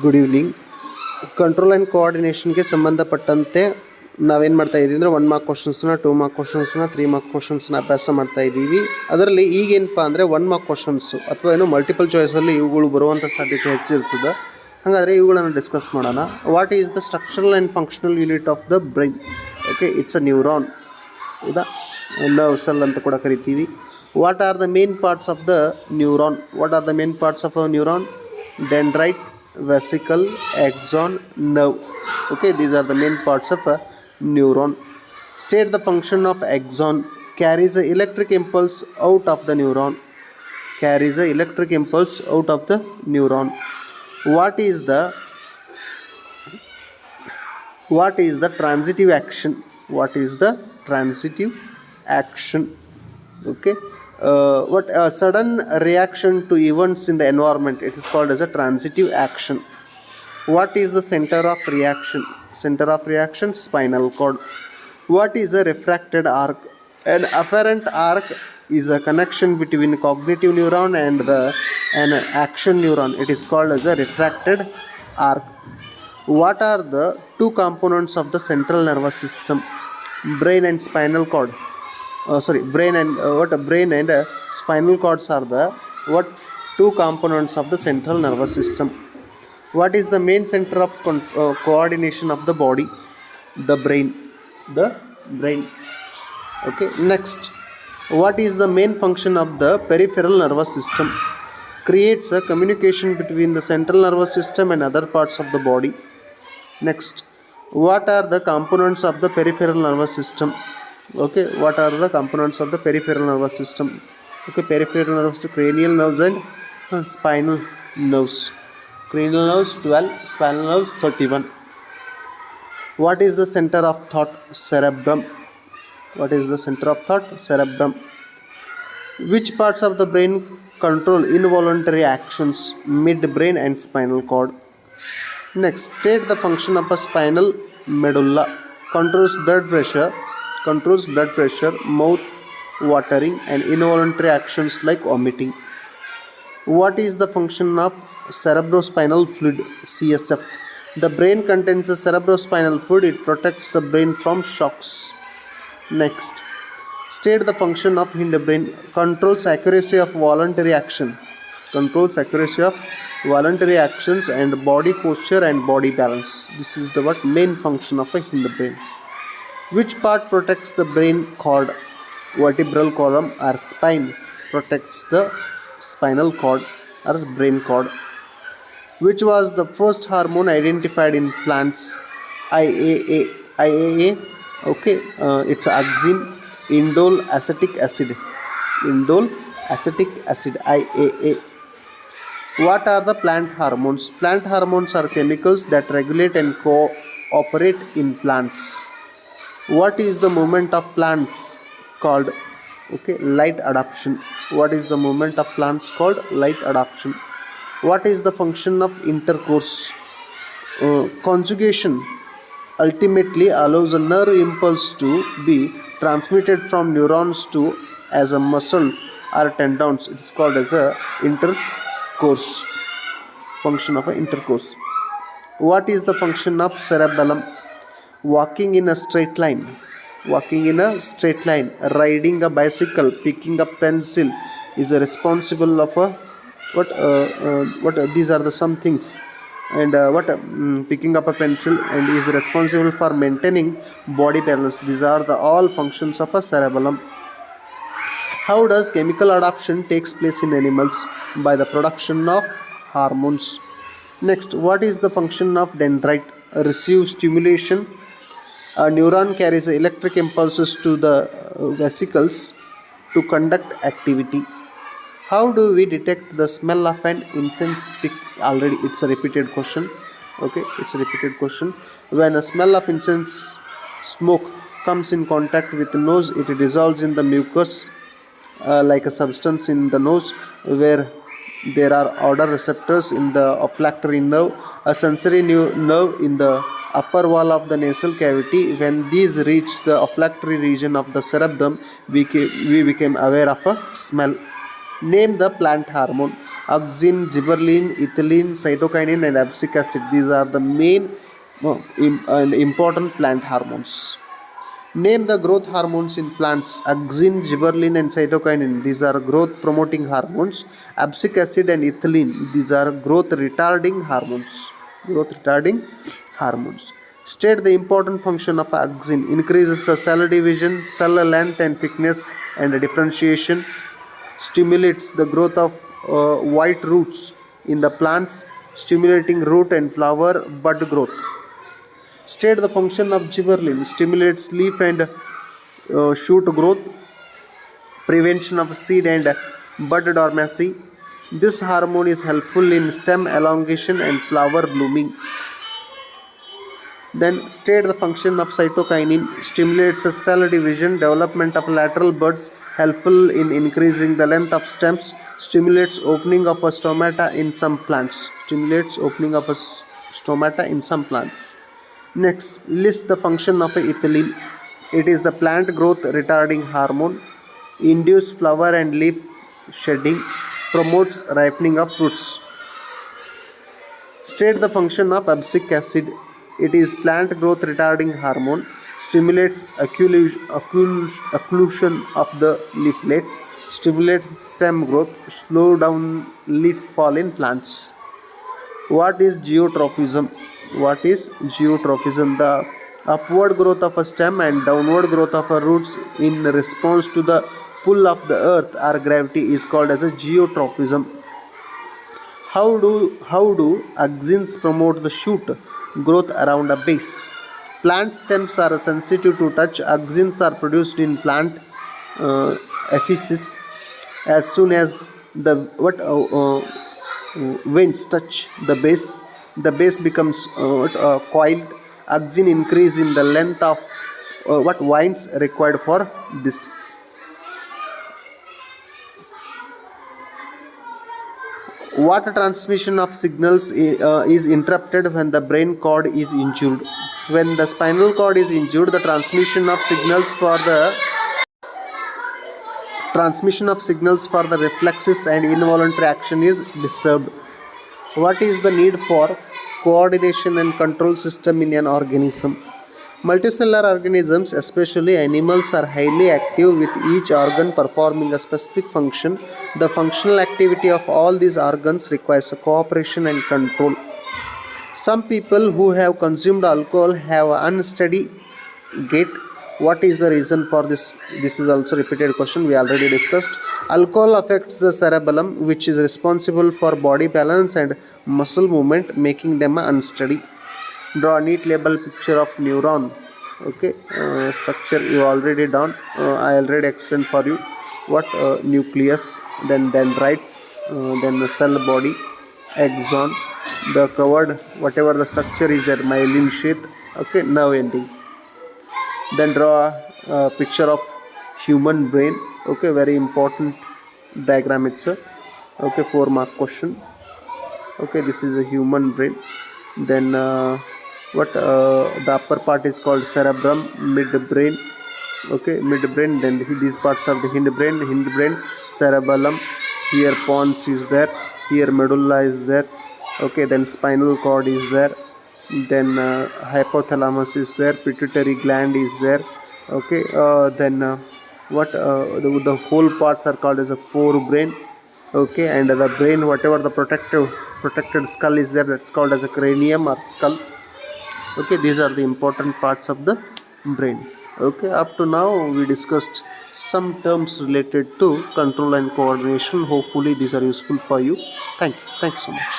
Good evening. Control and ಕೋಆರ್ಡಿನೇಷನ್ಗೆ ಸಂಬಂಧಪಟ್ಟಂತೆ ನಾವೇನು ಮಾಡ್ತಾ ಇದ್ದೀವಿ ಅಂದರೆ 1 ಮಾರ್ಕ್ ಕ್ವಶನ್ಸ್ನ 2 ಮಾರ್ಕ್ ಕ್ವಶನ್ಸ್ನ 3 ಮಾರ್ಕ್ ಕ್ವಶನ್ಸ್ನ ಅಭ್ಯಾಸ ಮಾಡ್ತಾ ಇದ್ದೀವಿ. ಅದರಲ್ಲಿ ಈಗೇನಪ್ಪ ಅಂದರೆ 1 ಮಾರ್ಕ್ ಕ್ವಶನ್ಸು ಅಥವಾ ಏನು ಮಲ್ಟಿಪಲ್ ಚಾಯ್ಸಲ್ಲಿ ಇವುಗಳು ಬರುವಂಥ ಸಾಧ್ಯತೆ ಹೆಚ್ಚಿರ್ತದೆ. ಹಾಗಾದರೆ ಇವುಗಳನ್ನು ಡಿಸ್ಕಸ್ ಮಾಡೋಣ. What is the structural and functional unit of the brain? Okay, it's a neuron. ಹೌದಾ, ನರ್ವ್ ಸೆಲ್ ಅಂತ ಕೂಡ ಕರಿತೀವಿ. What are the main parts of the neuron? What are the main parts of a neuron? Dendrite, vesicle, axon, nerve. Okay, these are the main parts of a neuron. State the function of axon. Carries a electric impulse out of the neuron. Carries a electric impulse out of the neuron. What is the transitive action? What is the transitive action? Okay. What a sudden reaction to events in the environment, it is called as a transitive action. What is the center of reaction? Center of reaction, spinal cord. What is a refracted arc? An afferent arc is a connection between cognitive neuron and an action neuron. It is called as a refracted arc. What are the two components of the central nervous system? Brain and spinal cord. Brain and spinal cords are the two components of the central nervous system. What is the main center of coordination of the body? The brain. Okay, next, what is the main function of the peripheral nervous system? Creates a communication between the central nervous system and other parts of the body. Next, what are the components of the peripheral nervous system? Okay, what are the components of the peripheral nervous system? Okay, peripheral nervous system, cranial nerves and spinal nerves. Cranial nerves 12, spinal nerves 31. What is the center of thought? Cerebrum. What is the center of thought? Cerebrum. Which parts of the brain control involuntary actions? Midbrain and spinal cord. Next, state the function of a spinal medulla. Controls blood pressure, mouth watering, and involuntary actions like vomiting. What is the function of cerebrospinal fluid? CSF. The brain contains a cerebrospinal fluid. It protects the brain from shocks. Next, state the function of hindbrain. Controls accuracy of voluntary action. And body posture and body balance. This is the main function of a hindbrain. Which part protects the brain cord? Vertebral column or spine protects the spinal cord or brain cord. Which was the first hormone identified in plants? IAA. Okay, it's auxin, indole acetic acid. IAA. What are the plant hormones? Plant hormones are chemicals that regulate and cooperate in plants. What is the movement of plants called? Okay, light adoption. What is the movement of plants called? Light adoption. What is the function of intercourse? Conjugation ultimately allows a nerve impulse to be transmitted from neurons to as a muscle or tendons. It is called as a intercourse. Function of a intercourse. What is the function of cerebellum? Walking in a straight line, riding a bicycle, picking up pencil is responsible of a these are the some things. And picking up a pencil and is responsible for maintaining body balance. These are the all functions of a cerebellum. How does chemical adoption takes place in animals? By the production of hormones. Next, what is the function of dendrite? Receive stimulation. A neuron carries electric impulses to the vesicles to conduct activity. How do we detect the smell of an incense stick? Already it's a repeated question. Okay, it's a repeated question. When a smell of incense smoke comes in contact with the nose, it dissolves in the mucus like a substance in the nose where there are odor receptors in the olfactory nerve, a sensory nerve in the upper wall of the nasal cavity. When these reach the olfactory region of the cerebrum, we became aware of a smell. Name the plant hormone. Auxin, gibberellin, ethylene, cytokinin, and abscisic acid. These are the main and important plant hormones. Name the growth hormones in plants. Auxin, gibberellin, and cytokinin. These are growth promoting hormones. Abscisic acid and ethylene. These are growth retarding hormones. Growth retarding hormones. State the important function of auxin. Increases the cell division, cell length and thickness, and differentiation. Stimulates the growth of white roots in the plants, stimulating root and flower bud growth. State the function of gibberellin. Stimulates leaf and shoot growth, prevention of seed and bud dormancy. This hormone is helpful in stem elongation and flower blooming. Then state the function of cytokinin. Stimulates cell division, development of lateral buds, helpful in increasing the length of stems, stimulates opening of a stomata in some plants. Stimulates opening of a stomata in some plants. Next, list the function of ethylene. It is the plant growth retarding hormone, induces flower and leaf shedding, promotes ripening of fruits. State the function of abscisic acid. It is plant growth retarding hormone, stimulates occlusion of the leaflets, stimulates stem growth, slow down leaf fall in plants. What is geotrophism? What is geotrophism? The upward growth of a stem and downward growth of a roots in response to the pull of the earth or gravity is called as a geotrophism. How do auxins promote the shoot growth around a base? Plant stems are sensitive to touch. Auxins are produced in plant epiphysis as soon as the veins touch the base. The base becomes coiled. Auxin increase in the length of vines required for this. Water transmission of signals is interrupted when the brain cord is injured. When the spinal cord is injured, the transmission of signals for the reflexes and involuntary action is disturbed. What is the need for coordination and control system in an organism? Multicellular organisms, especially animals, are highly active with each organ performing a specific function. The functional activity of all these organs requires cooperation and control. Some people who have consumed alcohol have unsteady gait. What is the reason for this? This is also repeated question we already discussed. Alcohol affects the cerebellum, which is responsible for body balance and muscle movement, making them unsteady. Draw a neat label picture of neuron. Okay, structure you already done. I already explained for you what nucleus, then dendrites, then the cell body, axon, the covered whatever the structure is there, myelin sheath. Okay, nerve ending. Then draw a picture of human brain. Okay, very important diagram itself. Okay, 4-mark question. Okay, this is a human brain. Then the upper part is called cerebrum, midbrain. Okay, midbrain. Then these parts are the hindbrain, cerebellum. Here pons is there, here medulla is there. Okay, then spinal cord is there, then hypothalamus is there, pituitary gland is there. Okay, then the whole parts are called as a forebrain. Okay, and the brain, whatever the protected skull is there, that's called as a cranium or skull. Okay, these are the important parts of the brain. Okay, up to now we discussed some terms related to control and coordination. Hopefully these are useful for you. Thank you so much.